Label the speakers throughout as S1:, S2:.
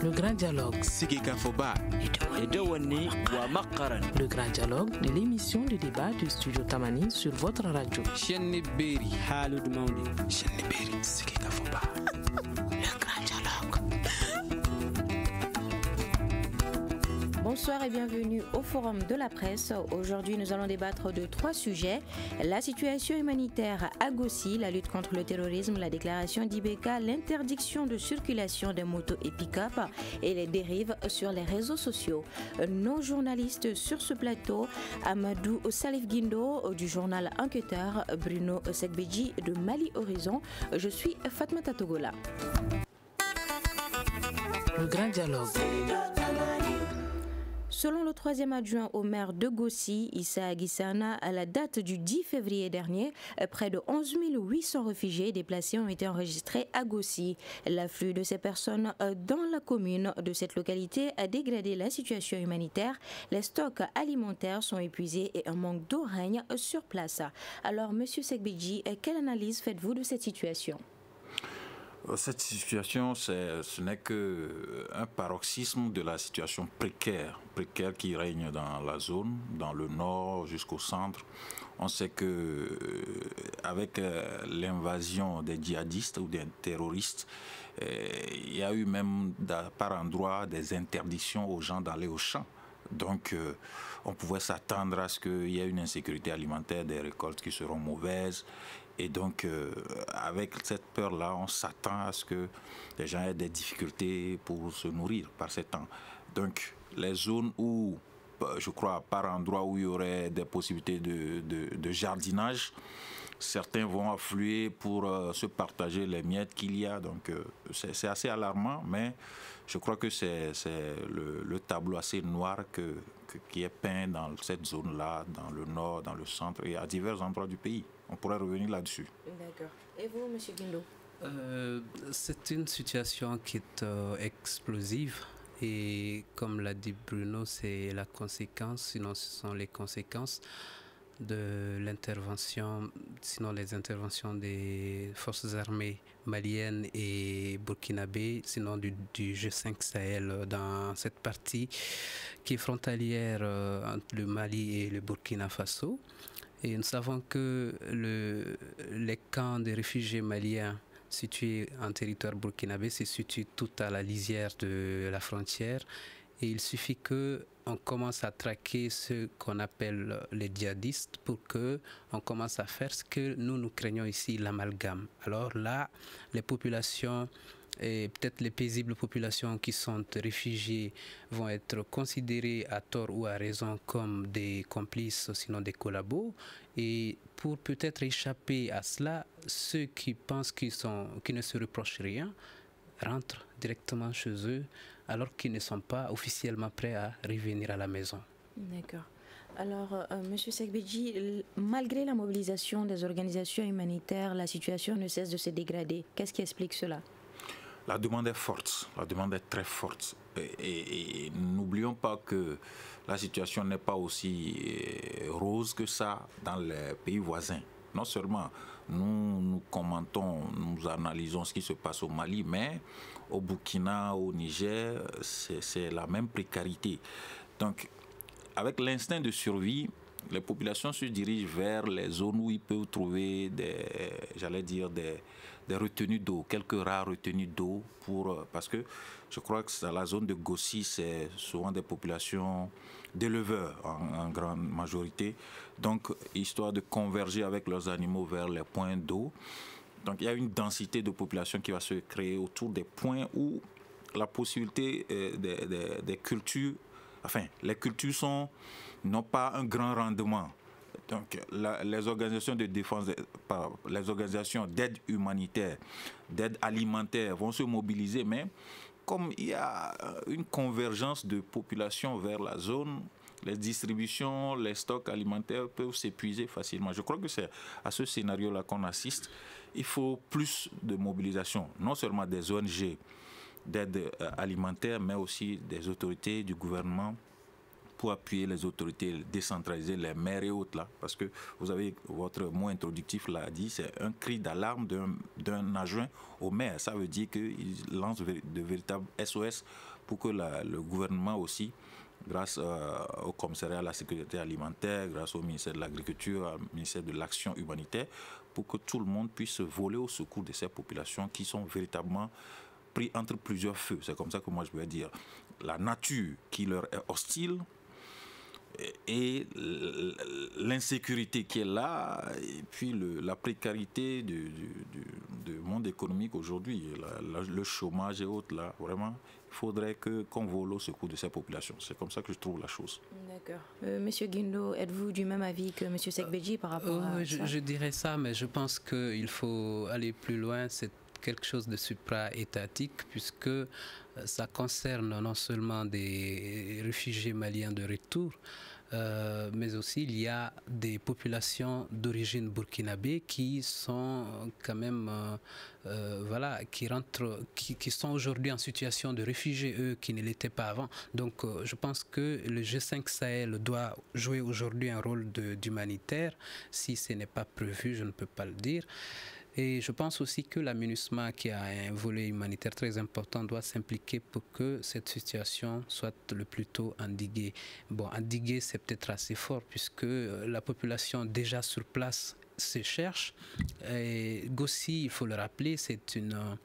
S1: Le grand dialogue. Le grand dialogue de l'émission de débat du studio Tamani sur votre radio. Le grand dialogue.
S2: Bonsoir et bienvenue au Forum de la presse. Aujourd'hui, nous allons débattre de 3 sujets. La situation humanitaire à Gossi, la lutte contre le terrorisme, la déclaration d'Ibeka, l'interdiction de circulation des motos et pick-up et les dérives sur les réseaux sociaux. Nos journalistes sur ce plateau, Amadou Salif Guindo du journal Enquêteur, Bruno Sekbeji de Mali Horizon. Je suis Fatmata Togola.
S1: Le grand dialogue.
S2: Selon le 3e adjoint au maire de Gossi, Issa Aguissana, à la date du 10 février dernier, près de 11 800 réfugiés déplacés ont été enregistrés à Gossi. L'afflux de ces personnes dans la commune de cette localité a dégradé la situation humanitaire. Les stocks alimentaires sont épuisés et un manque d'eau règne sur place. Alors, Monsieur Sekbeji, quelle analyse faites-vous de cette situation ?
S3: Cette situation, ce n'est qu'un paroxysme de la situation précaire qui règne dans la zone, dans le nord jusqu'au centre. On sait que avec l'invasion des djihadistes ou des terroristes, il y a eu même par endroits des interdictions aux gens d'aller au champ. Donc, on pouvait s'attendre à ce qu'il y ait une insécurité alimentaire, des récoltes qui seront mauvaises. Et donc, avec cette peur-là, on s'attend à ce que les gens aient des difficultés pour se nourrir par ces temps. Donc, les zones où, je crois, par endroit où il y aurait des possibilités de jardinage, certains vont affluer pour se partager les miettes qu'il y a. Donc, c'est assez alarmant, mais je crois que c'est le tableau assez noir qui est peint dans cette zone-là, dans le nord, dans le centre et à divers endroits du pays. On pourrait revenir là-dessus.
S2: D'accord. Et vous, M. Guindo ?
S4: C'est une situation qui est explosive et comme l'a dit Bruno, c'est la conséquence, sinon ce sont les conséquences de l'intervention, sinon les interventions des forces armées maliennes et burkinabé, sinon du G5 Sahel dans cette partie qui est frontalière entre le Mali et le Burkina Faso. Et nous savons que les camps de réfugiés maliens situés en territoire burkinabé se situent tout à la lisière de la frontière. Et il suffit qu'on commence à traquer ce qu'on appelle les djihadistes pour qu'on commence à faire ce que nous craignons ici, l'amalgame. Alors là, les populations et peut-être les paisibles populations qui sont réfugiées vont être considérées à tort ou à raison comme des complices, sinon des collabos. Et pour peut-être échapper à cela, ceux qui pensent qu'ils ne se reprochent rien rentrent directement chez eux alors qu'ils ne sont pas officiellement prêts à revenir à la maison.
S2: D'accord. Alors, M. Sekbeji, malgré la mobilisation des organisations humanitaires, la situation ne cesse de se dégrader. Qu'est-ce qui explique cela ?
S3: La demande est forte, la demande est très forte. Et n'oublions pas que la situation n'est pas aussi rose que ça dans les pays voisins. Non seulement nous commentons, nous analysons ce qui se passe au Mali, mais au Burkina, au Niger, c'est la même précarité. Donc, avec l'instinct de survie, les populations se dirigent vers les zones où ils peuvent trouver des retenues d'eau, quelques rares retenues d'eau, parce que je crois que dans la zone de Gossi, c'est souvent des populations d'éleveurs en grande majorité, donc histoire de converger avec leurs animaux vers les points d'eau. Donc il y a une densité de population qui va se créer autour des points où la possibilité des cultures, enfin les cultures n'ont pas un grand rendement. Donc, les organisations de défense, les organisations d'aide humanitaire, d'aide alimentaire vont se mobiliser, mais comme il y a une convergence de population vers la zone, les distributions, les stocks alimentaires peuvent s'épuiser facilement. Je crois que c'est à ce scénario-là qu'on assiste. Il faut plus de mobilisation, non seulement des ONG d'aide alimentaire, mais aussi des autorités du gouvernement pour appuyer les autorités décentralisées, les maires et autres là, parce que vous avez votre mot introductif l'a dit, c'est un cri d'alarme d'un adjoint au maire. Ça veut dire qu'il lance de véritables SOS pour que le gouvernement aussi, grâce au commissariat à la sécurité alimentaire, grâce au ministère de l'Agriculture, au ministère de l'Action humanitaire, pour que tout le monde puisse voler au secours de ces populations qui sont véritablement pris entre plusieurs feux. C'est comme ça que moi je veux dire. La nature qui leur est hostile et l'insécurité qui est là, et puis la précarité du monde économique aujourd'hui, le chômage et autres là, vraiment, il faudrait qu'on vole au secours de ces populations. C'est comme ça que je trouve la chose.
S2: D'accord. Monsieur Guindo, êtes-vous du même avis que Monsieur Sekbeji par rapport à ça?
S4: Je dirais ça, mais je pense qu'il faut aller plus loin. C'est quelque chose de supra-étatique, puisque ça concerne non seulement des réfugiés maliens de retour, mais aussi il y a des populations d'origine burkinabé qui sont quand même qui sont aujourd'hui en situation de réfugiés, eux qui ne l'étaient pas avant. Donc je pense que le G5 Sahel doit jouer aujourd'hui un rôle d'humanitaire. Si ce n'est pas prévu, je ne peux pas le dire. Et je pense aussi que la MINUSMA, qui a un volet humanitaire très important, doit s'impliquer pour que cette situation soit le plus tôt endiguée. Bon, endiguée, c'est peut-être assez fort, puisque la population déjà sur place se cherche. Et Gossi, il faut le rappeler, c'est une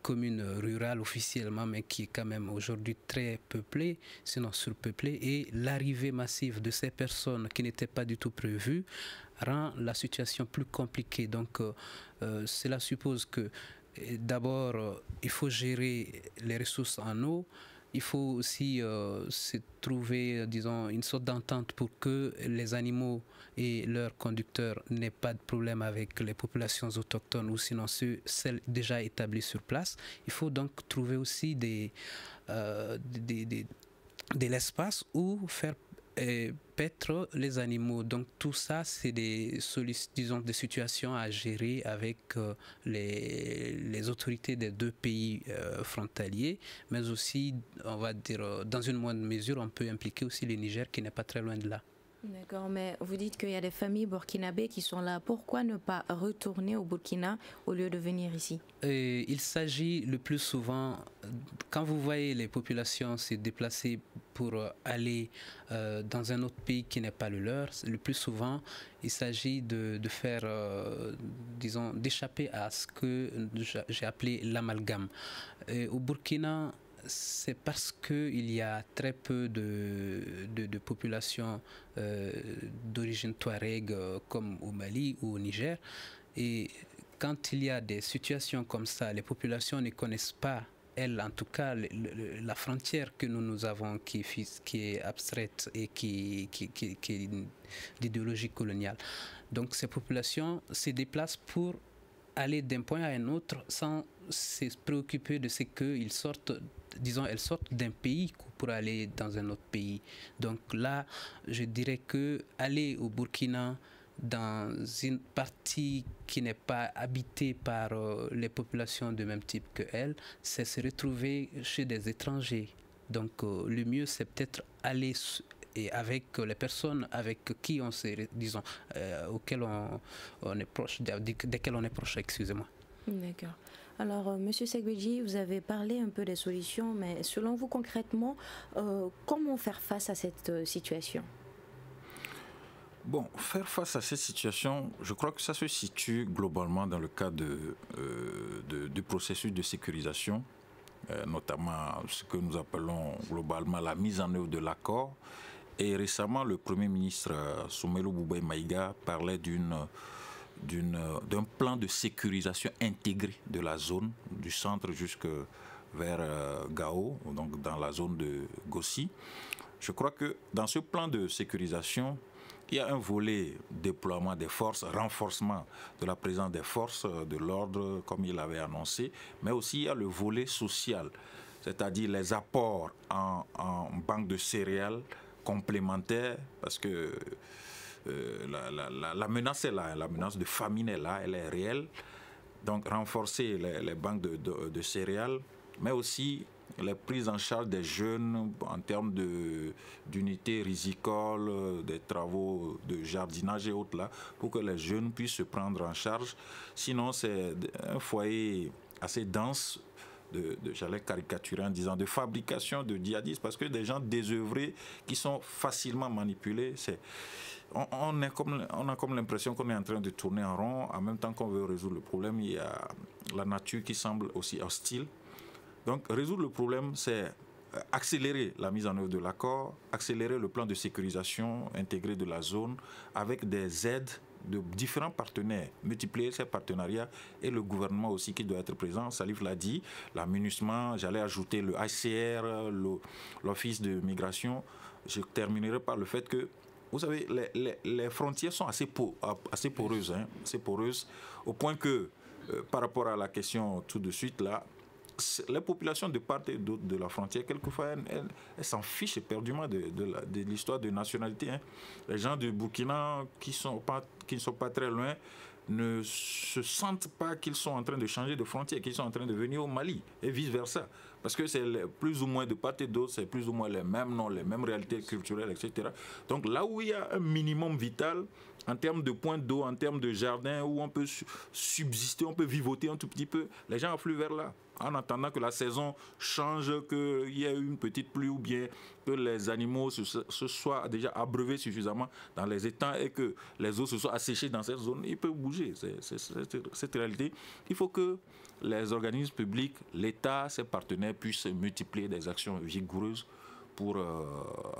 S4: commune rurale officiellement, mais qui est quand même aujourd'hui très peuplée, sinon surpeuplée. Et l'arrivée massive de ces personnes qui n'étaient pas du tout prévues rend la situation plus compliquée. Donc cela suppose que d'abord il faut gérer les ressources en eau. Il faut aussi se trouver, disons, une sorte d'entente pour que les animaux et leurs conducteurs n'aient pas de problème avec les populations autochtones ou sinon celles déjà établies sur place. Il faut donc trouver aussi de l'espace où faire paître les animaux. Donc tout ça, c'est des situations à gérer avec les autorités des deux pays frontaliers, mais aussi, on va dire, dans une moindre mesure, on peut impliquer aussi le Niger qui n'est pas très loin de là.
S2: D'accord, mais vous dites qu'il y a des familles burkinabées qui sont là. Pourquoi ne pas retourner au Burkina au lieu de venir ici? Il
S4: s'agit le plus souvent, quand vous voyez les populations se déplacer pour aller dans un autre pays qui n'est pas le leur, le plus souvent, il s'agit de faire, disons, d'échapper à ce que j'ai appelé l'amalgame. Au Burkina, c'est parce qu'il y a très peu de populations d'origine touareg comme au Mali ou au Niger. Et quand il y a des situations comme ça, les populations ne connaissent pas, elles en tout cas, la frontière que nous avons qui est abstraite et qui est d'idéologie coloniale. Donc ces populations se déplacent pour aller d'un point à un autre sans se préoccuper de ce qu'ils sortent, disons, elles sortent d'un pays pour aller dans un autre pays. Donc là, je dirais que aller au Burkina dans une partie qui n'est pas habitée par les populations de même type que elles, c'est se retrouver chez des étrangers. Donc le mieux, c'est peut-être aller et avec les personnes avec qui on s'est, disons, auxquelles on est proche, desquelles on est proche, excusez-moi.
S2: D'accord. Alors, Monsieur Sekbeji, vous avez parlé un peu des solutions, mais selon vous concrètement, comment faire face à cette situation?
S3: Bon, faire face à cette situation, je crois que ça se situe globalement dans le cadre du processus de sécurisation, notamment ce que nous appelons globalement la mise en œuvre de l'accord. Et récemment, le Premier ministre Soumaïla Boubèye Maïga parlait d'un plan de sécurisation intégré de la zone, du centre jusque vers Gao, donc dans la zone de Gossi. Je crois que dans ce plan de sécurisation, il y a un volet déploiement des forces, renforcement de la présence des forces de l'ordre, comme il avait annoncé, mais aussi il y a le volet social, c'est-à-dire les apports en banque de céréales complémentaires, parce que la menace est là, la menace de famine est là, elle est réelle. Donc renforcer les banques de céréales, mais aussi les prises en charge des jeunes en termes d'unités rizicoles, des travaux de jardinage et autres là, pour que les jeunes puissent se prendre en charge. Sinon, c'est un foyer assez dense j'allais caricaturer en disant de fabrication de djihadistes, parce que des gens désœuvrés qui sont facilement manipulés, on a comme l'impression qu'on est en train de tourner en rond. En même temps qu'on veut résoudre le problème, il y a la nature qui semble aussi hostile. Donc résoudre le problème, c'est accélérer la mise en œuvre de l'accord, accélérer le plan de sécurisation intégré de la zone avec des aides de différents partenaires, multiplier ces partenariats et le gouvernement aussi qui doit être présent. Salif l'a dit, la MINUSMA, j'allais ajouter le HCR, l'Office de migration. Je terminerai par le fait que, vous savez, les frontières sont assez poreuses, assez poreuses, au point que, par rapport à la question tout de suite là, les populations de part et d'autre de la frontière, quelquefois, elles s'en fichent éperdument de l'histoire de nationalité. Les gens du Burkina qui ne sont pas très loin ne se sentent pas qu'ils sont en train de changer de frontière, qu'ils sont en train de venir au Mali et vice-versa. Parce que c'est plus ou moins de part et d'autre, c'est plus ou moins les mêmes noms, les mêmes réalités culturelles, etc. Donc là où il y a un minimum vital, en termes de points d'eau, en termes de jardin, où on peut subsister, on peut vivoter un tout petit peu, les gens affluent vers là. En attendant que la saison change, qu'il y ait une petite pluie ou bien que les animaux se soient déjà abreuvés suffisamment dans les étangs et que les eaux se soient asséchées dans cette zone, ils peuvent bouger. C'est cette réalité. Il faut que les organismes publics, l'État, ses partenaires puissent multiplier des actions vigoureuses pour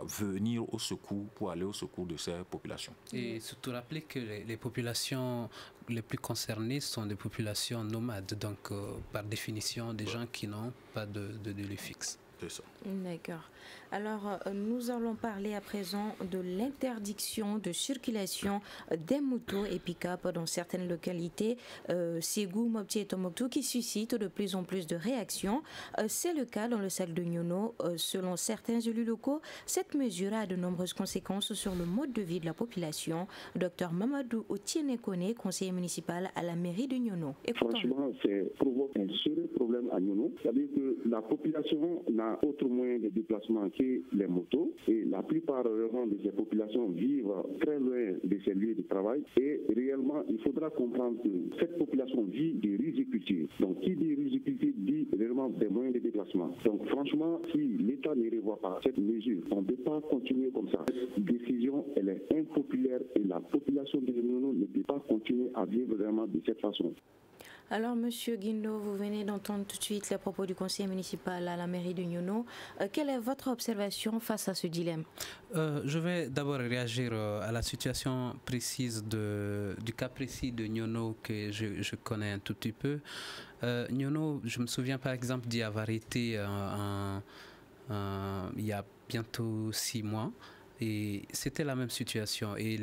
S3: venir au secours, pour aller au secours de ces populations.
S4: Et surtout rappeler que les populations les plus concernées sont des populations nomades, donc par définition des gens qui n'ont pas de lieu fixe.
S3: C'est ça.
S2: D'accord. Alors, nous allons parler à présent de l'interdiction de circulation des motos et pick-up dans certaines localités, Ségou, Mopti et Tombouctou, qui suscitent de plus en plus de réactions. C'est le cas dans le sac de Nyono. Selon certains élus locaux, cette mesure a de nombreuses conséquences sur le mode de vie de la population. Dr Mamadou Otienekone, conseiller municipal à la mairie de Nyono.
S5: Franchement, ça provoque un sérieux problème à Nyono. C'est-à-dire que la population n'a autre moyen de déplacement que les motos et la plupart de ces populations vivent très loin de ces lieux de travail et réellement il faudra comprendre que cette population vit des rizicultures. Donc qui dit riziculture dit réellement des moyens de déplacement. Donc franchement, si l'État ne revoit pas cette mesure, on ne peut pas continuer comme ça. Cette décision, elle est impopulaire et la population de Nyono ne peut pas continuer à vivre vraiment de cette façon.
S2: Alors, Monsieur Guindo, vous venez d'entendre tout de suite les propos du conseiller municipal à la mairie de Nyono. Quelle est votre observation face à ce dilemme?
S4: Je vais d'abord réagir à la situation précise du cas précis de Nyono que je connais un tout petit peu. Nyono, je me souviens par exemple d'y avoir été il y a bientôt 6 mois. Et c'était la même situation. Et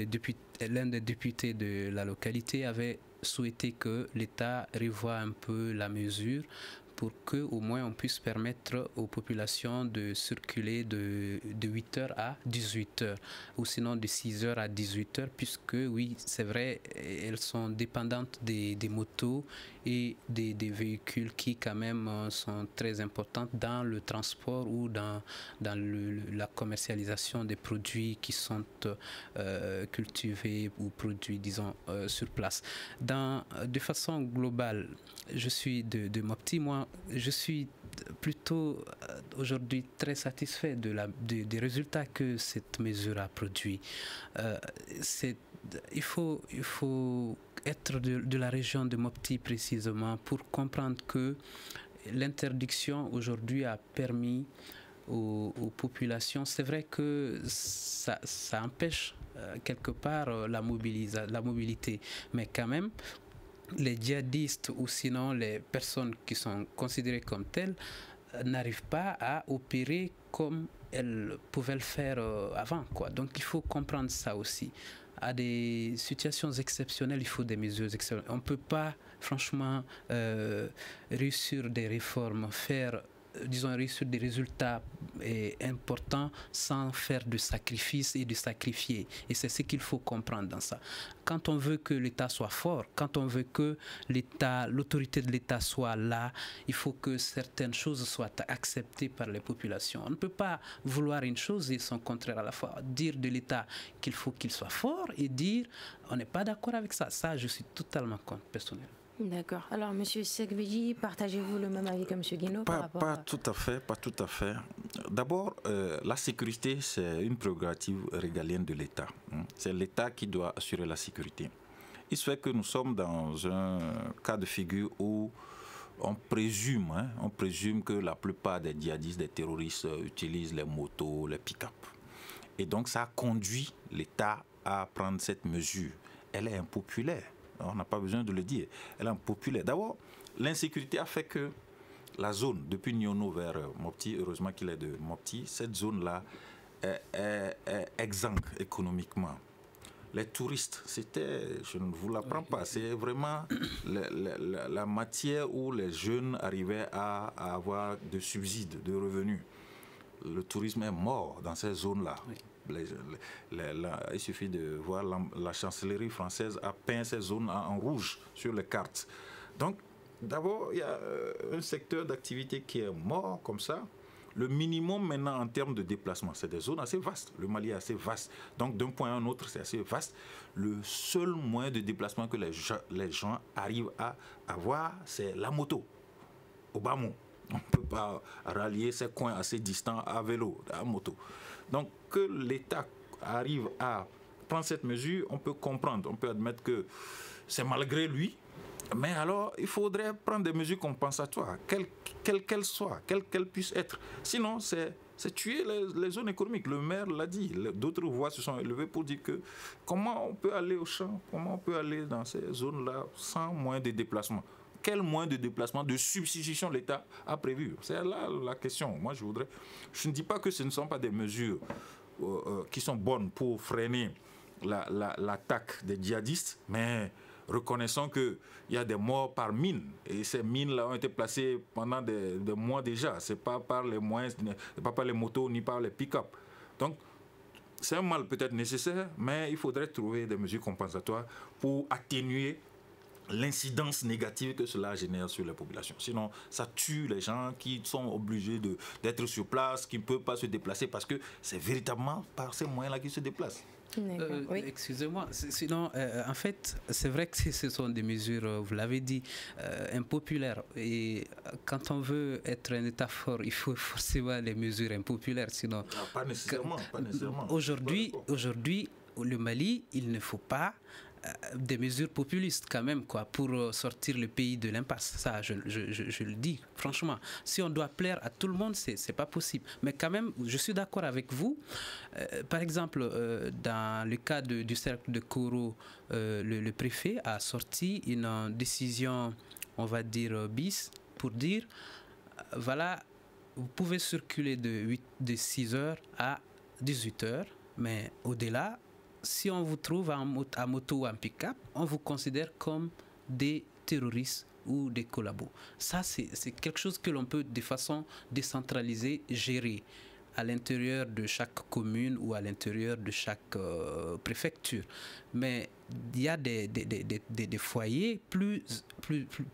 S4: l'un des députés de la localité avait souhaité que l'État revoie un peu la mesure pour qu'au moins on puisse permettre aux populations de circuler de 8h à 18h ou sinon de 6h à 18h puisque oui, c'est vrai, elles sont dépendantes des motos et des véhicules qui quand même sont très importantes dans le transport ou dans la commercialisation des produits qui sont cultivés ou produits, disons, sur place. De façon globale, je suis de Mopti, moi, je suis plutôt aujourd'hui très satisfait des résultats que cette mesure a produit. Il faut être de la région de Mopti précisément pour comprendre que l'interdiction aujourd'hui a permis aux populations, c'est vrai que ça empêche quelque part la mobilité, mais quand même les djihadistes ou sinon les personnes qui sont considérées comme telles n'arrivent pas à opérer comme elles pouvaient le faire avant, quoi. Donc il faut comprendre ça aussi. À des situations exceptionnelles, il faut des mesures exceptionnelles. On ne peut pas, franchement, réussir des réformes, faire disons, réussir des résultats importants sans faire de sacrifices et de sacrifier. Et c'est ce qu'il faut comprendre dans ça. Quand on veut que l'État soit fort, quand on veut que l'autorité de l'État soit là, il faut que certaines choses soient acceptées par les populations. On ne peut pas vouloir une chose et son contraire à la fois. Dire de l'État qu'il faut qu'il soit fort et dire on n'est pas d'accord avec ça. Ça, je suis totalement contre, personnellement.
S2: D'accord. Alors, M. Sekbeji, partagez-vous le même avis que M. Guino
S3: Pas tout à fait. D'abord, la sécurité, c'est une prérogative régalienne de l'État. C'est l'État qui doit assurer la sécurité. Il se fait que nous sommes dans un cas de figure où on présume que la plupart des djihadistes, des terroristes utilisent les motos, les pick-up. Et donc, ça a conduit l'État à prendre cette mesure. Elle est impopulaire. On n'a pas besoin de le dire. Elle est impopulaire. D'abord, l'insécurité a fait que la zone, depuis Nyono vers Mopti, heureusement qu'il est de Mopti, cette zone-là est exsangue économiquement. Les touristes, je ne vous l'apprends pas, c'est vraiment la matière où les jeunes arrivaient à avoir de subsides, de revenus. Le tourisme est mort dans ces zones-là. Oui. Il suffit de voir la chancellerie française a peint ces zones en rouge sur les cartes. Donc, d'abord, il y a un secteur d'activité qui est mort comme ça. Le minimum maintenant en termes de déplacement, c'est des zones assez vastes. Le Mali est assez vaste. Donc, d'un point à un autre, c'est assez vaste. Le seul moyen de déplacement que les gens arrivent à avoir, c'est la moto, au bas-mot. On ne peut pas rallier ces coins assez distants à vélo, à moto. Donc, que l'État arrive à prendre cette mesure, on peut comprendre, on peut admettre que c'est malgré lui, mais alors il faudrait prendre des mesures compensatoires, quelles qu'elles soient, quelles qu'elles puissent être. Sinon, c'est tuer les zones économiques. Le maire l'a dit, d'autres voix se sont élevées pour dire que comment on peut aller au champ, comment on peut aller dans ces zones-là sans moyen de déplacement. Quel moyen de déplacement, de substitution l'État a prévu? C'est là la question. Moi, je ne dis pas que ce ne sont pas des mesures qui sont bonnes pour freiner l'attaque des djihadistes, mais reconnaissons qu'il y a des morts par mine. Et ces mines-là ont été placées pendant des mois déjà. Ce n'est pas par les moyens, pas par les motos ni par les pick-up. Donc, c'est un mal peut-être nécessaire, mais il faudrait trouver des mesures compensatoires pour atténuer l'incidence négative que cela génère sur les populations. Sinon, ça tue les gens qui sont obligés d'être sur place, qui ne peuvent pas se déplacer parce que c'est véritablement par ces moyens-là qu'ils se déplacent.
S4: Oui. Excusez-moi, sinon, en fait, c'est vrai que ce sont des mesures, vous l'avez dit, impopulaires. Et quand on veut être un État fort, il faut forcément les mesures impopulaires. Sinon,
S3: pas nécessairement.
S4: Aujourd'hui, le Mali, il ne faut pas des mesures populistes quand même pour sortir le pays de l'impasse. Ça, je le dis franchement. Si on doit plaire à tout le monde, c'est pas possible. Mais quand même, je suis d'accord avec vous. Par exemple, dans le cas du cercle de Koro, le préfet a sorti une décision, on va dire bis, pour dire voilà, vous pouvez circuler de 6h à 18h, mais au-delà, si on vous trouve à moto ou en pick-up, on vous considère comme des terroristes ou des collabos. Ça, c'est quelque chose que l'on peut de façon décentralisée gérer à l'intérieur de chaque commune ou à l'intérieur de chaque préfecture. Mais il y a des foyers plus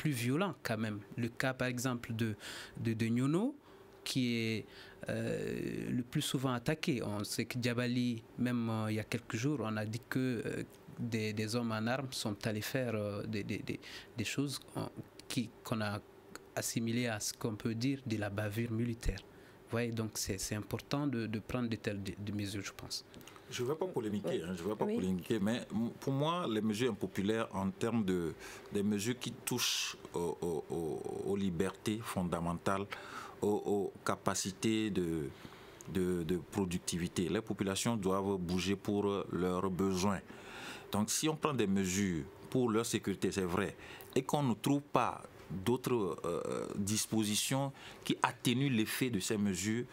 S4: violents quand même. Le cas, par exemple, de Nyono, qui est le plus souvent attaqué. On sait que Djabali, même il y a quelques jours, on a dit que des hommes en armes sont allés faire des choses qu'on a assimilées à ce qu'on peut dire de la bavure militaire. Vous voyez, donc c'est important de prendre de telles mesures, je pense.
S3: Je ne vais pas polémiquer, mais pour moi, les mesures impopulaires en termes des mesures qui touchent aux libertés fondamentales, aux capacités de productivité. Les populations doivent bouger pour leurs besoins. Donc si on prend des mesures pour leur sécurité, c'est vrai, et qu'on ne trouve pas d'autres dispositions qui atténuent l'effet de ces mesures,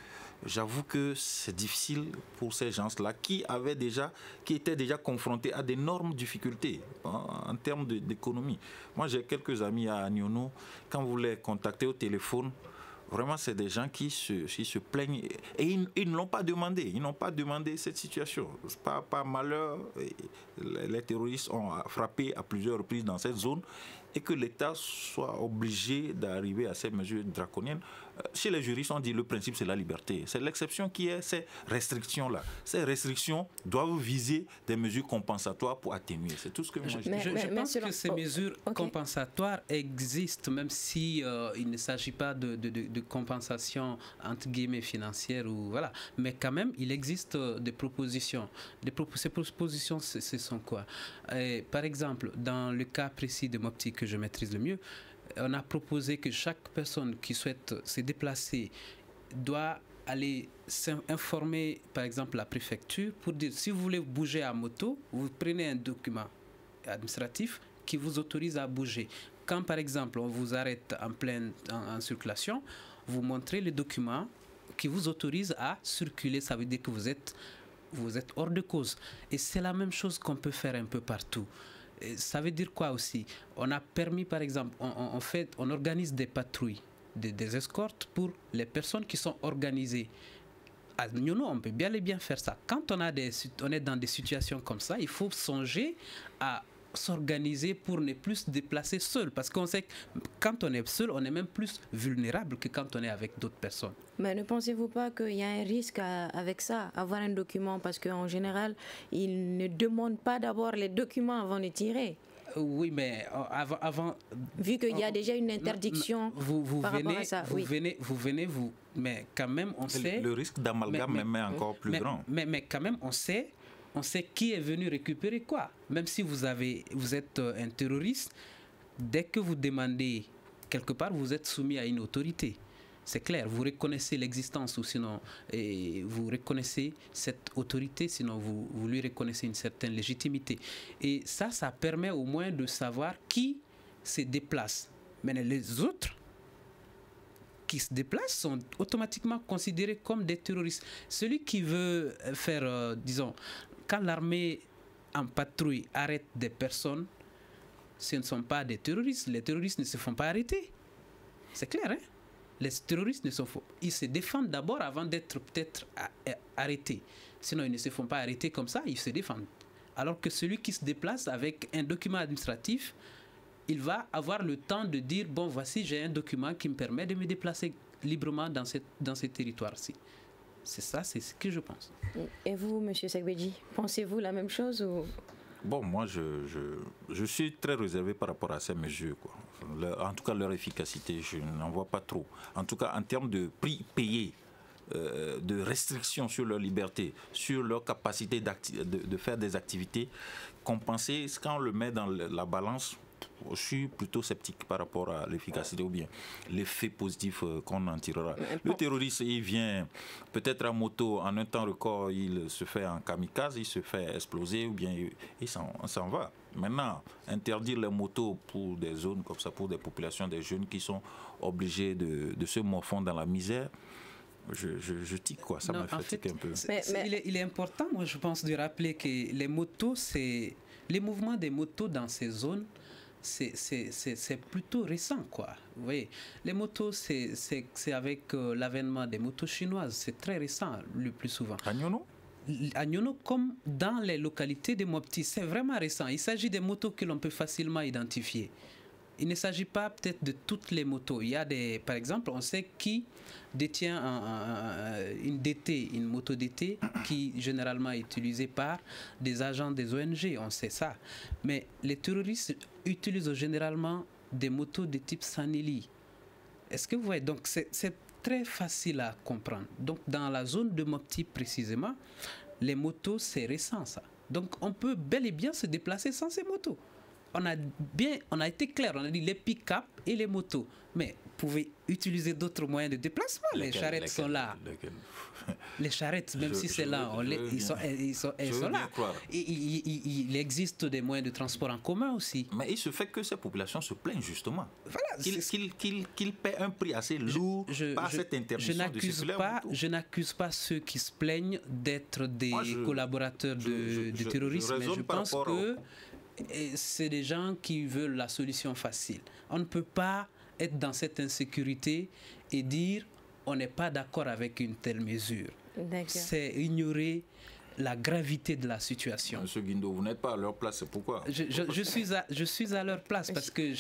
S3: j'avoue que c'est difficile pour ces gens-là qui étaient déjà confrontés à d'énormes difficultés en termes d'économie. Moi, j'ai quelques amis à Nyono. Quand vous les contactez au téléphone, Vraiment, c'est des gens qui se plaignent et ils ne l'ont pas demandé. Ils n'ont pas demandé cette situation. Par malheur, les terroristes ont frappé à plusieurs reprises dans cette zone et que l'État soit obligé d'arriver à ces mesures draconiennes. Chez les juristes, on dit le principe, c'est la liberté. C'est l'exception qui est ces restrictions-là. Ces restrictions doivent viser des mesures compensatoires pour atténuer. C'est tout ce que moi je dis.
S4: Je pense que ces mesures compensatoires existent, même si il ne s'agit pas de compensation entre guillemets financière ou voilà. Mais quand même, il existe des propositions. Ces propositions, ce sont quoi? Par exemple, dans le cas précis de Mopti que je maîtrise le mieux, on a proposé que chaque personne qui souhaite se déplacer doit aller s'informer, par exemple, la préfecture pour dire si vous voulez bouger à moto, vous prenez un document administratif qui vous autorise à bouger. Quand, par exemple, on vous arrête en circulation, vous montrez le document qui vous autorise à circuler. Ça veut dire que vous êtes hors de cause. Et c'est la même chose qu'on peut faire un peu partout. Et ça veut dire quoi aussi? On a permis, par exemple, on organise des patrouilles, des escortes pour les personnes qui sont organisées. À Nyono, on peut bien et bien faire ça. Quand on est dans des situations comme ça, il faut songer à s'organiser pour ne plus se déplacer seul, parce qu'on sait que quand on est seul, on est même plus vulnérable que quand on est avec d'autres personnes.
S2: Mais ne pensez-vous pas qu'il y a un risque avec ça, avoir un document, parce qu'en général, ils ne demandent pas d'abord les documents avant de tirer?
S4: Oui, mais avant
S2: vu qu'il y a déjà une interdiction par rapport à ça.
S4: Vous venez, mais quand même on sait...
S3: Le risque d'amalgame est encore plus grand.
S4: Mais quand même on sait qui est venu récupérer quoi. Même si vous êtes un terroriste, dès que vous demandez quelque part, vous êtes soumis à une autorité. C'est clair, vous reconnaissez l'existence ou sinon vous reconnaissez cette autorité, sinon vous lui reconnaissez une certaine légitimité. Et ça permet au moins de savoir qui se déplace. Mais les autres qui se déplacent sont automatiquement considérés comme des terroristes. Celui qui veut faire, disons, quand l'armée en patrouille arrête des personnes, ce ne sont pas des terroristes. Les terroristes ne se font pas arrêter. C'est clair, hein? Les terroristes ils se défendent d'abord avant d'être peut-être arrêtés. Sinon, ils ne se font pas arrêter comme ça, ils se défendent. Alors que celui qui se déplace avec un document administratif, il va avoir le temps de dire, bon, voici, j'ai un document qui me permet de me déplacer librement dans ce territoire-ci. C'est ça, c'est ce que je pense.
S2: Et vous, M. Segbedji, pensez-vous la même chose ou...
S3: Bon, moi, je suis très réservé par rapport à ces mesures, quoi. En tout cas, leur efficacité, je n'en vois pas trop. En tout cas, en termes de prix payé, de restrictions sur leur liberté, sur leur capacité de faire des activités compensées, quand on le met dans la balance, je suis plutôt sceptique par rapport à l'efficacité ou bien l'effet positif qu'on en tirera. Le terroriste, il vient peut-être à moto, en un temps record, il se fait en kamikaze, il se fait exploser ou bien il s'en va. Maintenant, interdire les motos pour des zones comme ça, pour des populations, des jeunes qui sont obligés de se morfondre dans la misère, je tique quoi, ça me fatigue un peu.
S4: Il est important, moi je pense, de rappeler que les motos, les mouvements des motos dans ces zones, c'est plutôt récent, quoi. Vous voyez, les motos, c'est avec l'avènement des motos chinoises, c'est très récent le plus souvent. À Nyono, comme dans les localités de Mopti, c'est vraiment récent. Il s'agit des motos que l'on peut facilement identifier. Il ne s'agit pas peut-être de toutes les motos. Il y a par exemple, on sait qui détient une DT, une moto DT, qui généralement est utilisée par des agents des ONG. On sait ça. Mais les terroristes utilisent généralement des motos de type Sanili. Est-ce que vous voyez? Donc c'est très facile à comprendre. Donc dans la zone de Mopti précisément, les motos, c'est récent ça. Donc on peut bel et bien se déplacer sans ces motos. On a été clair, on a dit les pick-up et les motos. Mais vous pouvez utiliser d'autres moyens de déplacement. Les charrettes sont là. Les charrettes, même si c'est là, ils sont là. Il existe des moyens de transport en commun aussi.
S3: Mais il se fait que ces populations se plaignent justement. Voilà, qu'ils paient un prix assez lourd par cette interdiction de circuler.
S4: Je n'accuse pas ceux qui se plaignent d'être des collaborateurs de terroristes, mais je pense que c'est des gens qui veulent la solution facile. On ne peut pas être dans cette insécurité et dire on n'est pas d'accord avec une telle mesure. C'est ignorer la gravité de la situation.
S3: Monsieur Guindo, vous n'êtes pas à leur place, c'est pourquoi?
S4: Je suis à leur place parce que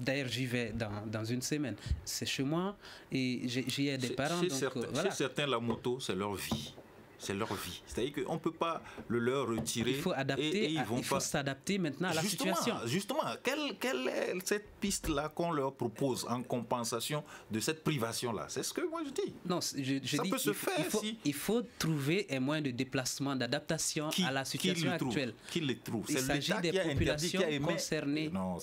S4: d'ailleurs j'y vais dans une semaine. C'est chez moi et j'y ai des parents.
S3: Chez certains, la moto, c'est leur vie. C'est leur vie. C'est-à-dire qu'on ne peut pas le leur retirer.
S4: Il faut adapter, il faut s'adapter maintenant à la situation.
S3: Justement, quelle est cette piste-là qu'on leur propose en compensation de cette privation-là? C'est ce que moi je dis.
S4: Non, ça peut se faire. Il faut trouver un moyen de déplacement, d'adaptation à la situation actuelle.
S3: Qui le trouve?
S4: Il s'agit des populations concernées.
S3: Non,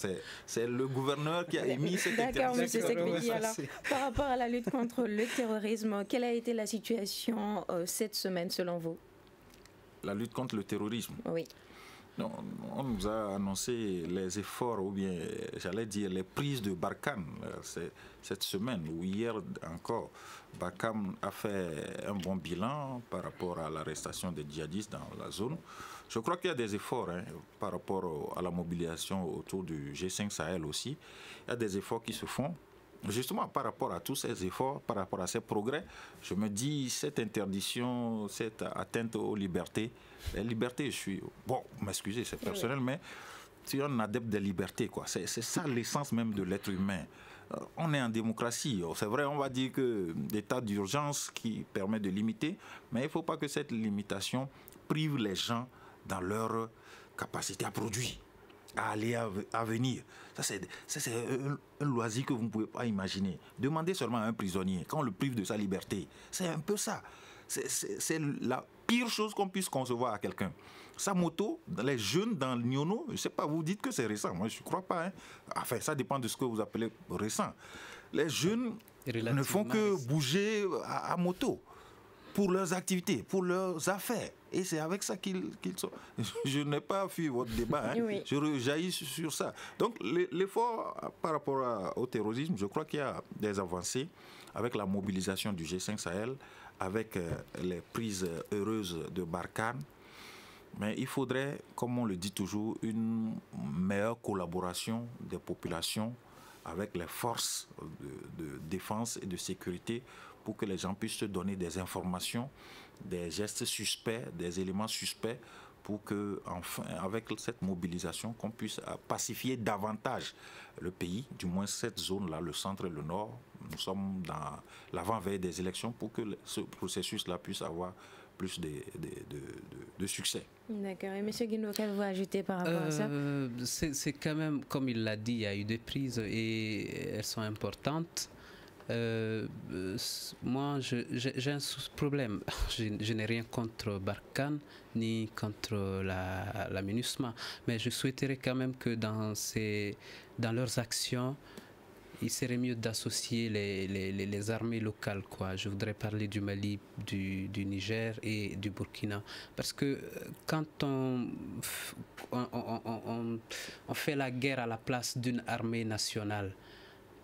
S3: c'est le gouverneur qui a émis cette interdiction.
S2: D'accord, monsieur Segbedji. Alors, par rapport à la lutte contre le terrorisme, quelle a été la situation cette semaine selon vous?
S3: La lutte contre le terrorisme?
S2: Oui.
S3: Non, on nous a annoncé les efforts, ou bien, j'allais dire, les prises de Barkhane cette semaine, ou hier encore. Barkhane a fait un bon bilan par rapport à l'arrestation des djihadistes dans la zone. Je crois qu'il y a des efforts par rapport à la mobilisation autour du G5 Sahel aussi. Il y a des efforts qui se font. Justement, par rapport à tous ces efforts, par rapport à ces progrès, je me dis, cette interdiction, cette atteinte aux libertés, les libertés, je suis... Bon, m'excusez, c'est personnel, mais je suis un adepte des libertés, quoi. C'est ça l'essence même de l'être humain. On est en démocratie. C'est vrai, on va dire que l'état d'urgence qui permet de limiter, mais il ne faut pas que cette limitation prive les gens dans leur capacité à produire, à aller à venir. Ça, c'est un loisir que vous ne pouvez pas imaginer. Demandez seulement à un prisonnier, quand on le prive de sa liberté, c'est un peu ça. C'est la pire chose qu'on puisse concevoir à quelqu'un. Sa moto, les jeunes dans le Nyono, je ne sais pas, vous dites que c'est récent. Moi, je ne crois pas. Enfin, ça dépend de ce que vous appelez récent. Les jeunes ne font que bouger à moto pour leurs activités, pour leurs affaires. Et c'est avec ça qu'ils sont. Je n'ai pas fui votre débat,
S2: Oui.
S3: Je rejaillis sur ça. Donc l'effort par rapport au terrorisme, je crois qu'il y a des avancées avec la mobilisation du G5 Sahel, avec les prises heureuses de Barkhane. Mais il faudrait, comme on le dit toujours, une meilleure collaboration des populations avec les forces de défense et de sécurité pour que les gens puissent se donner des informations, des gestes suspects, des éléments suspects, pour que, enfin, avec cette mobilisation, qu'on puisse pacifier davantage le pays, du moins cette zone-là, le centre et le nord. Nous sommes dans l'avant-veille des élections pour que ce processus-là puisse avoir plus de succès.
S2: D'accord. Et M. Guindo, qu'avez-vous ajouté par rapport à ça?
S4: C'est quand même, comme il l'a dit, il y a eu des prises et elles sont importantes. Moi, j'ai un problème. Je n'ai rien contre Barkhane ni contre la MINUSMA, mais je souhaiterais quand même que dans leurs actions, il serait mieux d'associer les armées locales, quoi. Je voudrais parler du Mali, du Niger et du Burkina. Parce que quand on fait la guerre à la place d'une armée nationale,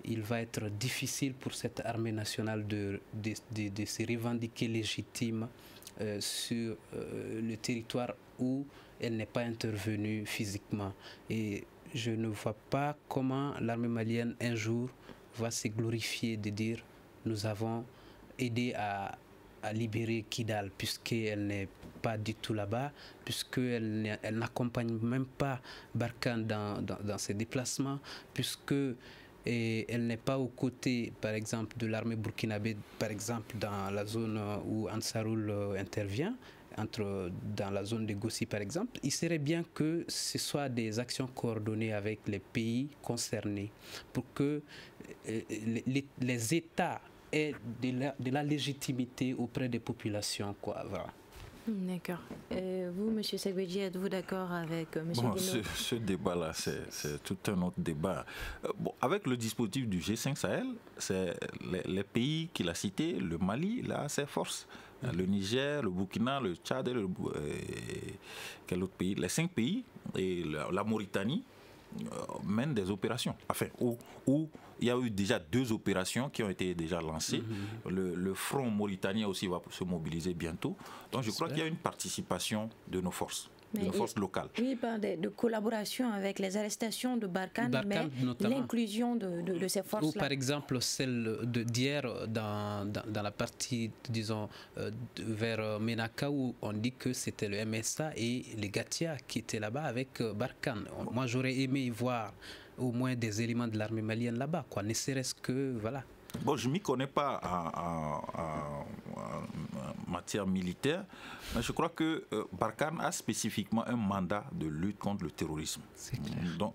S4: il va être difficile pour cette armée nationale de se revendiquer légitime sur le territoire où elle n'est pas intervenue physiquement. Et je ne vois pas comment l'armée malienne un jour va se glorifier de dire nous avons aidé à libérer Kidal, puisqu'elle n'est pas du tout là-bas, puisqu'elle n'accompagne même pas Barkhane dans ses déplacements, puisque elle n'est pas aux côtés, par exemple, de l'armée burkinabé, par exemple, dans la zone où Ansaroul intervient, dans la zone de Gossi, par exemple. Il serait bien que ce soit des actions coordonnées avec les pays concernés pour que les États aient de la légitimité auprès des populations, quoi. Voilà.
S2: D'accord. Vous, M. Segbedji, êtes-vous d'accord avec M. Guindo?
S3: Ce débat-là, c'est tout un autre débat. Avec le dispositif du G5 Sahel, c'est les pays qu'il a cités, le Mali, là, ses forces. Le Niger, le Burkina, le Tchad et quel autre pays? Les 5 pays et la Mauritanie mènent des opérations. Enfin, où il y a eu déjà 2 opérations qui ont été déjà lancées. Le front mauritanien aussi va se mobiliser bientôt. Donc je crois qu'il y a une participation de nos forces. d'une force locale.
S2: Oui, il parle de collaboration avec les arrestations de Barkhane, mais l'inclusion de ces forces-là.
S4: Ou par exemple celle d'hier dans la partie, disons, vers Menaka, où on dit que c'était le MSA et les Gatia qui étaient là-bas avec Barkhane. Moi, j'aurais aimé voir au moins des éléments de l'armée malienne là-bas, quoi. Ne serait-ce que, voilà.
S3: Bon, je ne m'y connais pas en matière militaire, mais je crois que Barkhane a spécifiquement un mandat de lutte contre le terrorisme.
S4: C'est clair.
S3: Donc,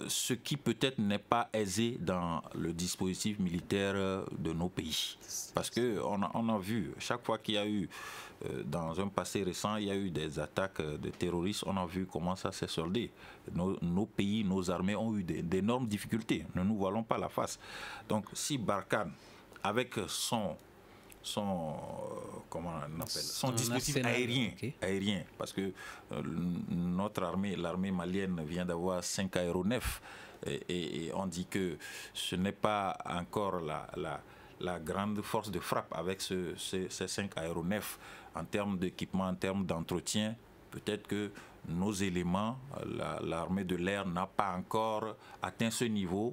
S3: ce qui peut-être n'est pas aisé dans le dispositif militaire de nos pays. Parce qu'on a vu, chaque fois qu'il y a eu, dans un passé récent, il y a eu des attaques de terroristes, on a vu comment ça s'est soldé. Nos pays, nos armées ont eu d'énormes difficultés. Ne nous voilons pas la face. Donc si Barkhane, avec son dispositif aérien, parce que notre armée, l'armée malienne vient d'avoir 5 aéronefs et on dit que ce n'est pas encore la grande force de frappe avec ces 5 aéronefs en termes d'équipement, en termes d'entretien. Peut-être que nos éléments, l'armée de l'air n'a pas encore atteint ce niveau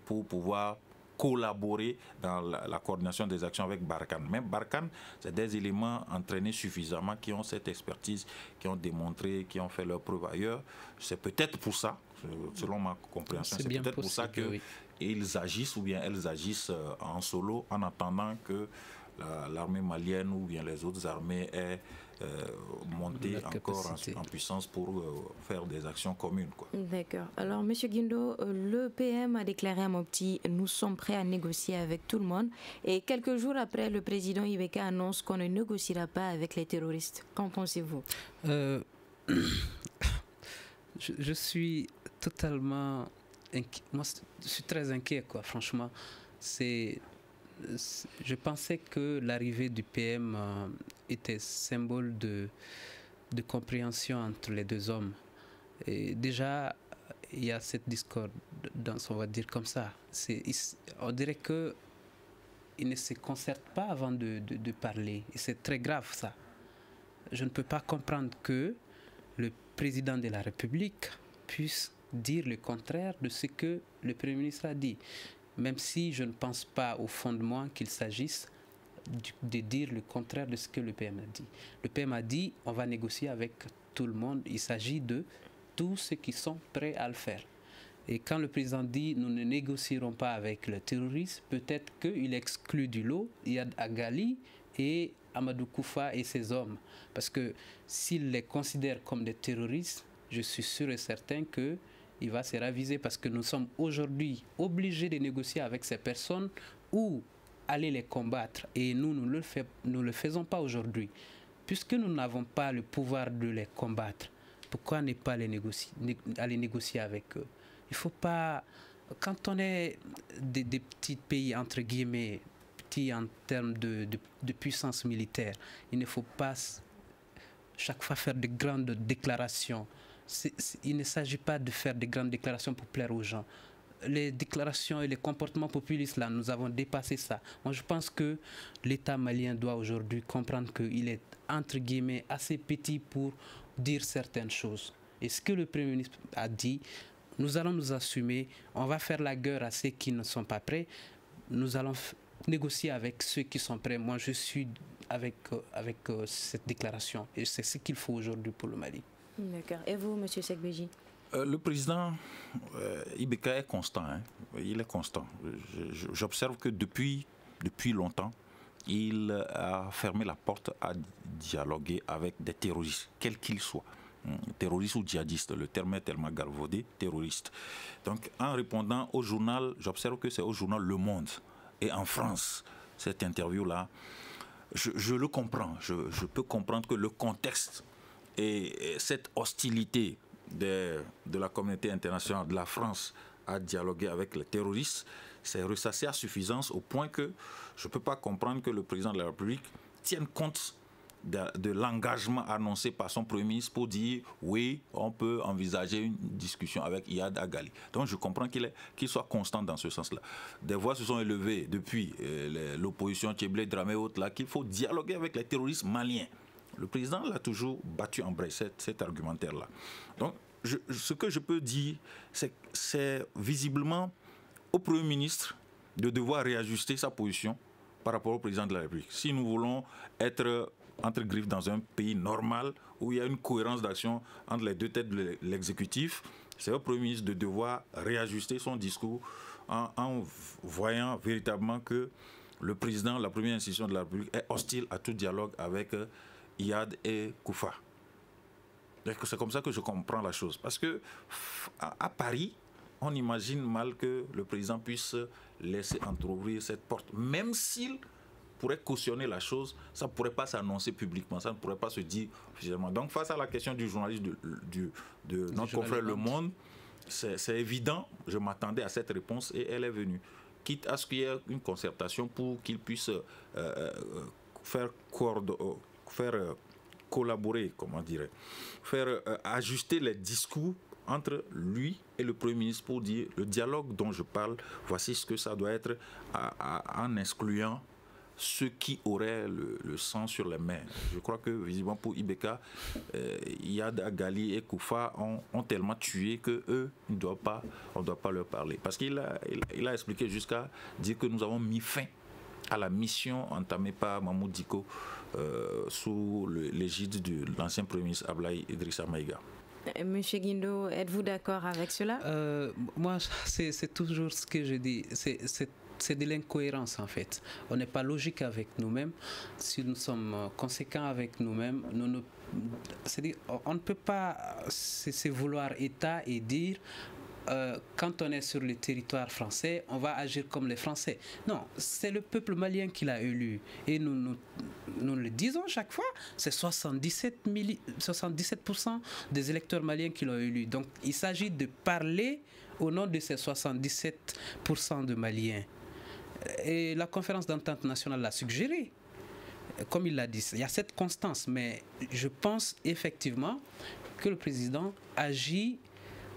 S3: pour pouvoir collaborer dans la coordination des actions avec Barkhane. Mais Barkhane, c'est des éléments entraînés suffisamment qui ont cette expertise, qui ont démontré, qui ont fait leurs preuves ailleurs. C'est peut-être pour ça, selon ma compréhension, c'est peut-être pour ça qu'ils agissent ou bien elles agissent en solo en attendant que l'armée malienne ou bien les autres armées aient monté encore en puissance pour faire des actions communes.
S2: D'accord. Alors, M. Guindo, le PM a déclaré à Mopti « Nous sommes prêts à négocier avec tout le monde ». Et quelques jours après, le président Ibeka annonce qu'on ne négociera pas avec les terroristes. Qu'en pensez-vous?
S4: Je suis totalement inquiet. Moi, je suis très inquiet, quoi. Franchement, je pensais que l'arrivée du PM était symbole de compréhension entre les deux hommes. Et déjà, il y a cette discorde, on va dire comme ça. On dirait qu'ils ne se concertent pas avant de parler. Et c'est très grave, ça. Je ne peux pas comprendre que le président de la République puisse dire le contraire de ce que le Premier ministre a dit. Même si je ne pense pas au fond de moi qu'il s'agisse de dire le contraire de ce que le PM a dit. Le PM a dit on va négocier avec tout le monde. Il s'agit de tous ceux qui sont prêts à le faire. Et quand le président dit nous ne négocierons pas avec le terroriste, peut-être qu'il exclut du lot Iyad Agali et Amadou Koufa et ses hommes. Parce que s'il les considère comme des terroristes, je suis sûr et certain que il va se raviser parce que nous sommes aujourd'hui obligés de négocier avec ces personnes ou aller les combattre. Et nous ne le faisons pas aujourd'hui. Puisque nous n'avons pas le pouvoir de les combattre, pourquoi ne pas aller négocier avec eux? Il ne faut pas... Quand on est des petits pays, entre guillemets, petits en termes de puissance militaire, il ne faut pas chaque fois faire de grandes déclarations. Il ne s'agit pas de faire de grandes déclarations pour plaire aux gens. Les déclarations et les comportements populistes, là, nous avons dépassé ça. Moi, je pense que l'État malien doit aujourd'hui comprendre qu'il est, entre guillemets, assez petit pour dire certaines choses. Et ce que le Premier ministre a dit, nous allons nous assumer, on va faire la guerre à ceux qui ne sont pas prêts, nous allons négocier avec ceux qui sont prêts. Moi, je suis avec cette déclaration et c'est ce qu'il faut aujourd'hui pour le Mali.
S2: D'accord. Et vous, M. Sekbeji?
S3: Le président Ibeka est constant. Hein. Il est constant. J'observe que depuis longtemps, il a fermé la porte à dialoguer avec des terroristes, quels qu'ils soient. Terroristes ou djihadistes, le terme est tellement galvaudé, terroriste. Donc, en répondant au journal, j'observe que c'est au journal Le Monde. Et en France, cette interview-là, je le comprends. Je peux comprendre que le contexte et cette hostilité de la communauté internationale, de la France, à dialoguer avec les terroristes, c'est ressassé à suffisance au point que je ne peux pas comprendre que le président de la République tienne compte de l'engagement annoncé par son Premier ministre pour dire oui, on peut envisager une discussion avec Iyad Agali. Donc je comprends qu'il soit constant dans ce sens-là. Des voix se sont élevées depuis l'opposition Tcheblé, Dramé et autres là qu'il faut dialoguer avec les terroristes maliens. Le président l'a toujours battu en brèche, cet argumentaire-là. Donc, ce que je peux dire, c'est visiblement au Premier ministre de devoir réajuster sa position par rapport au président de la République. Si nous voulons être entre griffes dans un pays normal où il y a une cohérence d'action entre les deux têtes de l'exécutif, c'est au Premier ministre de devoir réajuster son discours en voyant véritablement que le président, la première institution de la République, est hostile à tout dialogue avec Iyad et Koufa. C'est comme ça que je comprends la chose. Parce que à Paris, on imagine mal que le président puisse laisser entrouvrir cette porte. Même s'il pourrait cautionner la chose, ça ne pourrait pas s'annoncer publiquement, ça ne pourrait pas se dire officiellement. Donc face à la question du journaliste de notre confrère Le Monde, c'est évident, je m'attendais à cette réponse et elle est venue. Quitte à ce qu'il y ait une concertation pour qu'il puisse faire collaborer, comment dirais, faire ajuster les discours entre lui et le Premier ministre pour dire le dialogue dont je parle, voici ce que ça doit être en excluant ceux qui auraient le sang sur les mains. Je crois que visiblement pour Ibeka, Iyad, Agali et Koufa ont tellement tué qu'eux, on ne doit pas leur parler. Parce qu'il a expliqué jusqu'à dire que nous avons mis fin à la mission entamée par Mahmoud Dicko sous l'égide de l'ancien Premier ministre Ablaye Idrissa Maïga.
S2: Monsieur Guindo, êtes-vous d'accord avec cela?
S4: Moi, c'est toujours ce que je dis. C'est de l'incohérence en fait. On n'est pas logique avec nous-mêmes. Si nous sommes conséquents avec nous-mêmes, c'est-à-dire, on ne peut pas se vouloir État et dire quand on est sur le territoire français, on va agir comme les Français. Non, c'est le peuple malien qui l'a élu. Et nous le disons chaque fois, c'est 77% des électeurs maliens qui l'ont élu. Donc il s'agit de parler au nom de ces 77% de Maliens. Et la conférence d'entente nationale l'a suggéré. Comme il l'a dit, il y a cette constance. Mais je pense effectivement que le président agit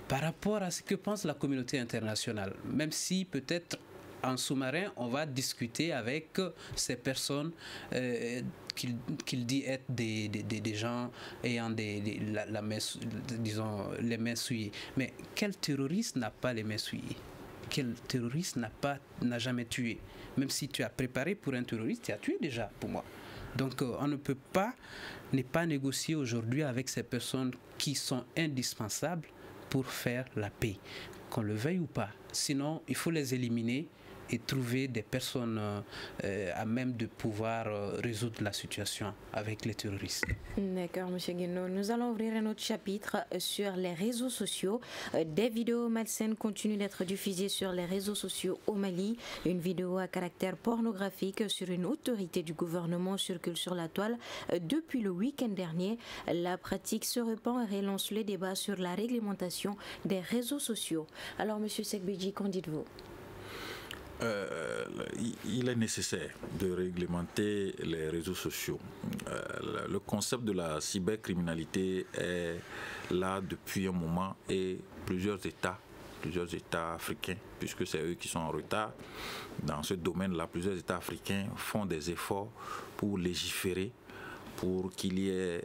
S4: par rapport à ce que pense la communauté internationale. Même si peut-être en sous-marin, on va discuter avec ces personnes qu'il dit être des gens ayant disons, les mains souillées. Mais quel terroriste n'a pas les mains souillées? Quel terroriste n'a jamais tué? Même si tu as préparé pour un terroriste, tu as tué déjà, pour moi. Donc on ne peut pas négocier aujourd'hui avec ces personnes qui sont indispensables pour faire la paix, qu'on le veuille ou pas. Sinon, il faut les éliminer et trouver des personnes à même de pouvoir résoudre la situation avec les terroristes.
S2: D'accord, M. Guindo. Nous allons ouvrir un autre chapitre sur les réseaux sociaux. Des vidéos malsaines continuent d'être diffusées sur les réseaux sociaux au Mali. Une vidéo à caractère pornographique sur une autorité du gouvernement circule sur la toile depuis le week-end dernier. La pratique se répand et relance le débat sur la réglementation des réseaux sociaux. Alors, M. Sekbidji, qu'en dites-vous?
S3: Il est nécessaire de réglementer les réseaux sociaux. Le concept de la cybercriminalité est là depuis un moment et plusieurs États africains, puisque c'est eux qui sont en retard dans ce domaine-là, plusieurs États africains font des efforts pour légiférer, pour qu'il y ait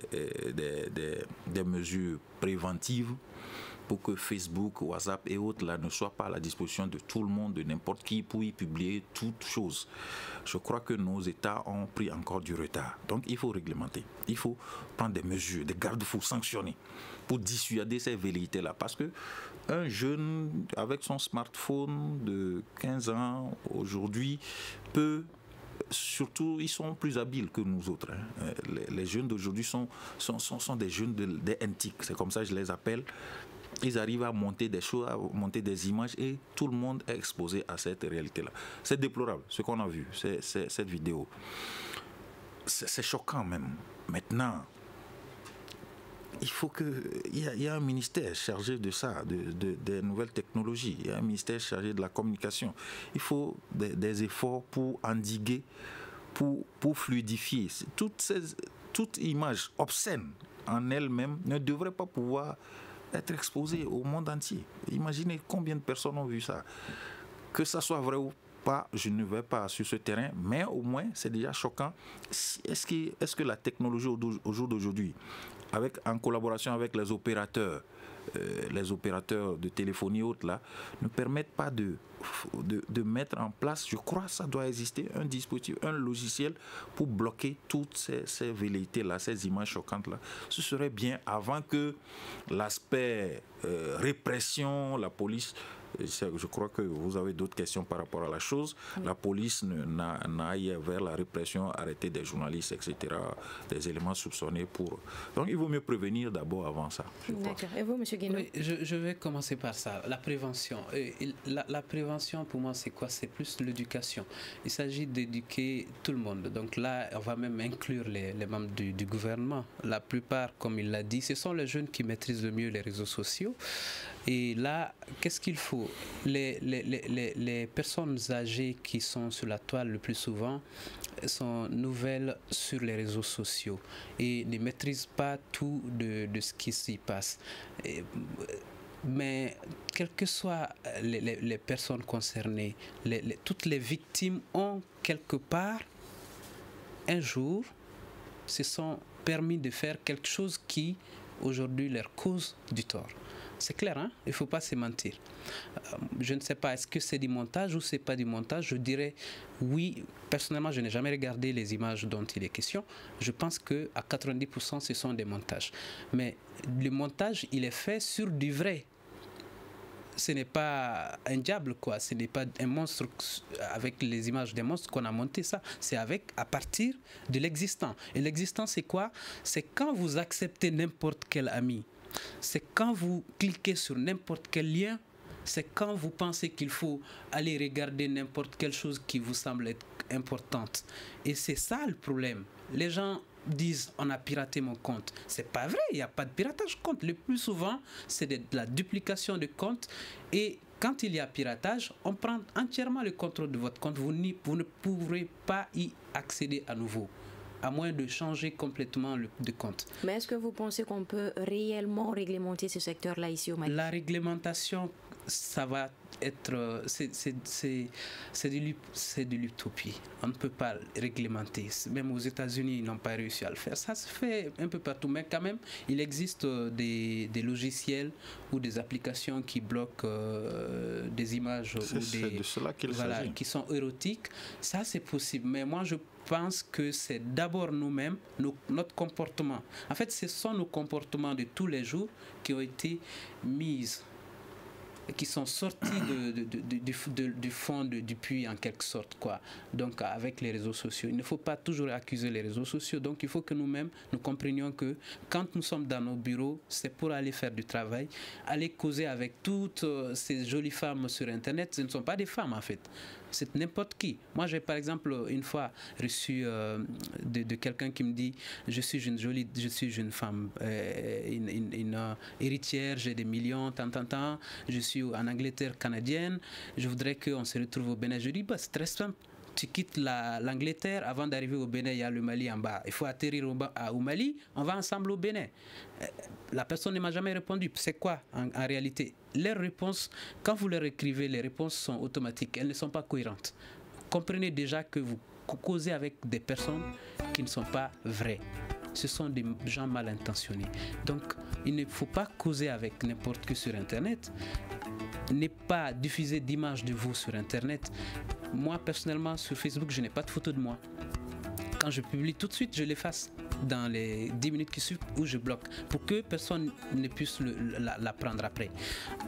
S3: des mesures préventives, pour que Facebook, WhatsApp et autres là ne soient pas à la disposition de tout le monde, de n'importe qui, pour y publier toutes choses. Je crois que nos États ont pris encore du retard. Donc il faut réglementer. Il faut prendre des mesures, des garde-fous, sanctionner pour dissuader ces velléités-là. Parce que un jeune avec son smartphone de 15 ans aujourd'hui peut... Surtout, ils sont plus habiles que nous autres. Hein. Les jeunes d'aujourd'hui sont des jeunes des antiques. C'est comme ça que je les appelle. Ils arrivent à monter des choses, à monter des images et tout le monde est exposé à cette réalité-là. C'est déplorable ce qu'on a vu, cette vidéo. C'est choquant même. Maintenant, il faut il y a un ministère chargé de ça, des nouvelles technologies. Il y a un ministère chargé de la communication. Il faut des efforts pour endiguer, pour fluidifier. Toute image obscène en elle-même ne devrait pas pouvoir être exposée au monde entier. Imaginez combien de personnes ont vu ça. Que ça soit vrai ou ne vais pas sur ce terrain, mais au moins c'est déjà choquant. Est-ce que la technologie au jour d'aujourd'hui, en collaboration avec les opérateurs de téléphonie haute là, ne permettent pas de mettre en place, je crois que ça doit exister, un dispositif, un logiciel pour bloquer toutes ces velléités là, ces images choquantes là. Ce serait bien avant que l'aspect répression, la police, je crois que vous avez d'autres questions par rapport à la chose. Oui. La police n'aille vers la répression, arrêter des journalistes, etc., des éléments soupçonnés pour... Donc il vaut mieux prévenir d'abord avant ça.
S2: D'accord. Et vous, M. Guénaud?
S4: Oui, je vais commencer par ça. La prévention. La prévention, pour moi, c'est quoi? C'est plus l'éducation. Il s'agit d'éduquer tout le monde. Donc là, on va même inclure les membres du gouvernement. La plupart, comme il l'a dit, ce sont les jeunes qui maîtrisent le mieux les réseaux sociaux. Et là, qu'est-ce qu'il faut? Les personnes âgées qui sont sur la toile le plus souvent sont nouvelles sur les réseaux sociaux et ne maîtrisent pas tout de ce qui s'y passe. Mais quelles que soient les personnes concernées, toutes les victimes ont quelque part, un jour, se sont permis de faire quelque chose qui, aujourd'hui, leur cause du tort. C'est clair, hein? Il ne faut pas se mentir. Je ne sais pas, est-ce que c'est du montage ou c'est pas du montage? Je dirais oui. Personnellement, je n'ai jamais regardé les images dont il est question. Je pense qu'à 90%, ce sont des montages. Mais le montage, il est fait sur du vrai. Ce n'est pas un diable, quoi. Ce n'est pas un monstre avec les images des monstres qu'on a monté ça. C'est à partir de l'existant. Et l'existant, c'est quoi? C'est quand vous acceptez n'importe quel ami. C'est quand vous cliquez sur n'importe quel lien, c'est quand vous pensez qu'il faut aller regarder n'importe quelle chose qui vous semble être importante. Et c'est ça le problème. Les gens disent on a piraté mon compte. C'est pas vrai, il n'y a pas de piratage de compte. Le plus souvent, c'est de la duplication de compte. Et quand il y a piratage, on prend entièrement le contrôle de votre compte. Vous ne pourrez pas y accéder à nouveau, à moins de changer complètement de compte.
S2: Mais est-ce que vous pensez qu'on peut réellement réglementer ce secteur-là ici au Mali? La
S4: réglementation, ça va être... C'est de l'utopie. On ne peut pas réglementer. Même aux États-Unis, ils n'ont pas réussi à le faire. Ça se fait un peu partout. Mais quand même, il existe des logiciels ou des applications qui bloquent des images qui sont érotiques. Ça, c'est possible. Mais moi, je pense que c'est d'abord nous-mêmes, notre comportement. En fait, ce sont nos comportements de tous les jours qui ont été qui sont sortis du fond du puits en quelque sorte, quoi. Donc avec les réseaux sociaux, il ne faut pas toujours accuser les réseaux sociaux. Donc il faut que nous-mêmes nous comprenions que quand nous sommes dans nos bureaux, c'est pour aller faire du travail, aller causer avec toutes ces jolies femmes sur Internet. Ce ne sont pas des femmes en fait. C'est n'importe qui. Moi, j'ai par exemple une fois reçu de quelqu'un qui me dit je suis une femme, une héritière, j'ai des millions, tant, je suis en Angleterre canadienne, je voudrais qu'on se retrouve au Bénin. Je dis c'est très simple. Tu quittes l'Angleterre, avant d'arriver au Bénin, il y a le Mali en bas. Il faut atterrir au Mali, on va ensemble au Bénin. La personne ne m'a jamais répondu. C'est quoi en réalité? Les réponses, quand vous leur écrivez, les réponses sont automatiques. Elles ne sont pas cohérentes. Comprenez déjà que vous causez avec des personnes qui ne sont pas vraies. Ce sont des gens mal intentionnés. Donc, il ne faut pas causer avec n'importe qui sur Internet. Ne pas diffuser d'images de vous sur Internet. Moi, personnellement, sur Facebook, je n'ai pas de photo de moi. Quand je publie, tout de suite, je l'efface dans les 10 minutes qui suivent où je bloque pour que personne ne puisse la prendre après.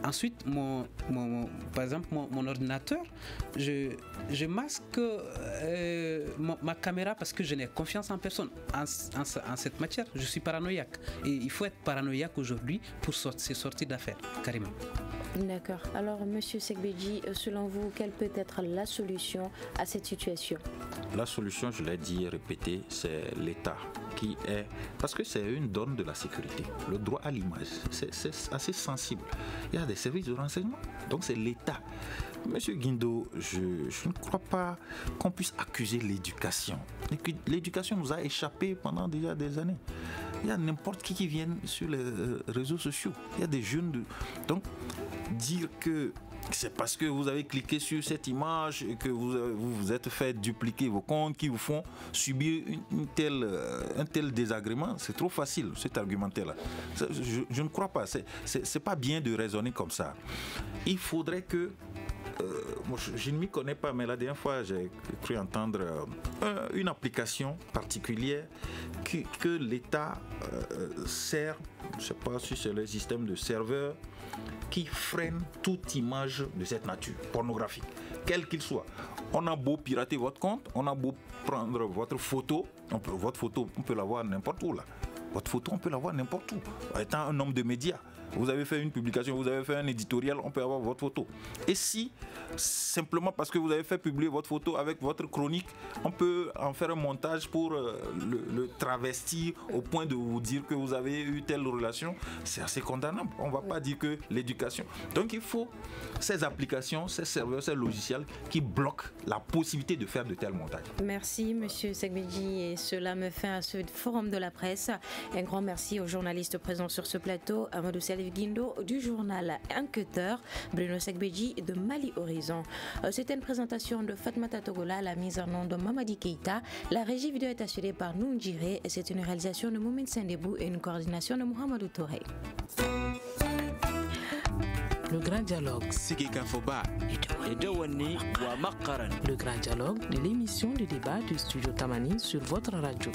S4: Ensuite, par exemple, mon ordinateur, je masque ma caméra parce que je n'ai confiance en personne. En cette matière, je suis paranoïaque. Et il faut être paranoïaque aujourd'hui pour se sortir d'affaires, carrément.
S2: D'accord. Alors, Monsieur Segbedji, selon vous, quelle peut être la solution à cette situation?
S3: La solution, je l'ai dit et répété, c'est l'État qui est... Parce que c'est une donne de la sécurité. Le droit à l'image, c'est assez sensible. Il y a des services de renseignement, donc c'est l'État. Monsieur Guindo, je ne crois pas qu'on puisse accuser l'éducation. L'éducation nous a échappé pendant déjà des années. Il y a n'importe qui viennent sur les réseaux sociaux. Il y a des jeunes... Donc, dire que c'est parce que vous avez cliqué sur cette image et que vous vous êtes fait dupliquer vos comptes qui vous font subir un tel désagrément. C'est trop facile, cet argumentaire-là. Je ne crois pas. C'est pas bien de raisonner comme ça. Il faudrait que... moi, je ne m'y connais pas, mais la dernière fois, j'ai cru entendre une application particulière que l'État sert, je ne sais pas si c'est le système de serveur, qui freine toute image de cette nature pornographique, quel qu'il soit. On a beau pirater votre compte, on a beau prendre votre photo, on peut l'avoir n'importe où là. Votre photo, on peut l'avoir n'importe où. Étant un homme de médias, vous avez fait une publication, vous avez fait un éditorial, on peut avoir votre photo. Et si, simplement parce que vous avez fait publier votre photo avec votre chronique, on peut en faire un montage pour le travestir au point de vous dire que vous avez eu telle relation, c'est assez condamnable. On ne va pas dire que l'éducation. Donc il faut ces applications, ces serveurs, ces logiciels qui bloquent la possibilité de faire de tels montages.
S2: Merci M. Segbedji, et cela me fait à ce forum de la presse. Un grand merci aux journalistes présents sur ce plateau, Amadou Salif Guindo du journal Enquêteur, Bruno Segbedji de Mali Horizon. C'était une présentation de Fatmata Togola, la mise en nom de Mamadi Keita. La régie vidéo est assurée par Noundjire et c'est une réalisation de Moumen Sendebou et une coordination de Mohamedou Touré.
S1: Le grand dialogue. Le grand dialogue de l'émission de débat du studio Tamani sur votre radio.